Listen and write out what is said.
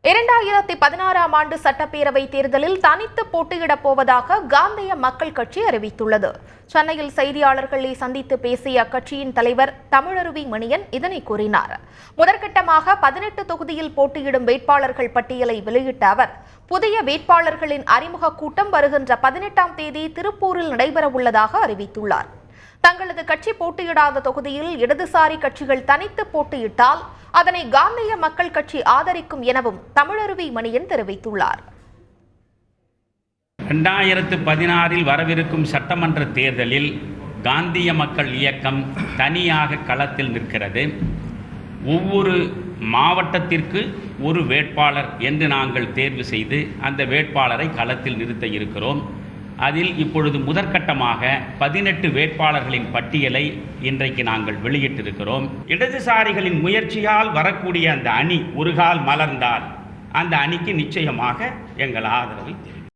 2016ஆம் ஆண்டு சட்டப்பேரவை தேர்தலில் தனித்து போட்டியிடப் போவதாக காந்திய மக்கள் கட்சி அறிவித்துள்ளது. சென்னையில் செய்தியாளர்களை சந்தித்து பேசிய அக்கட்சியின் தலைவர் தமிழருவி மணியன் இதனை கூறினார். முதற்கட்டமாக 18 தொகுதியில் போட்டியிடும் வேட்பாளர்கள் பட்டியலை வெளியிட்ட அவர், புதிய வேட்பாளர்களின் அறிமுக கூட்டம் வருகின்ற 18ஆம் தேதி திருப்பூரில் நடைபெறவுள்ளதாக அறிவித்துள்ளார். தங்களது கட்சி போட்டியிடாத தொகுதியில் இடதுசாரி கட்சிகள் தனித்து போட்டியிட்டால் அதனை காந்திய மக்கள் கட்சி ஆதரிக்கும் எனவும் தமிழருவி மணியன் தெரிவித்துள்ளார். 2016 வரவிருக்கும் சட்டமன்ற தேர்தலில் காந்திய மக்கள் இயக்கம் தனியாக களத்தில் நிற்கிறது. ஒவ்வொரு மாவட்டத்திற்கு ஒரு வேட்பாளர் என்று நாங்கள் தேர்வு செய்து அந்த வேட்பாளரை களத்தில் நிறுத்த இருக்கிறோம். அதில் இப்பொழுது முதற்கட்டமாக 18 வேட்பாளர்களின் பட்டியலை இன்றைக்கு நாங்கள் வெளியிட்டிருக்கிறோம். இடதுசாரிகளின் முயற்சியால் வரக்கூடிய அந்த அணி ஒரு கால் மலர்ந்தால் அந்த அணிக்கு நிச்சயமாக எங்கள் ஆதரவை தெரிவிக்கும்.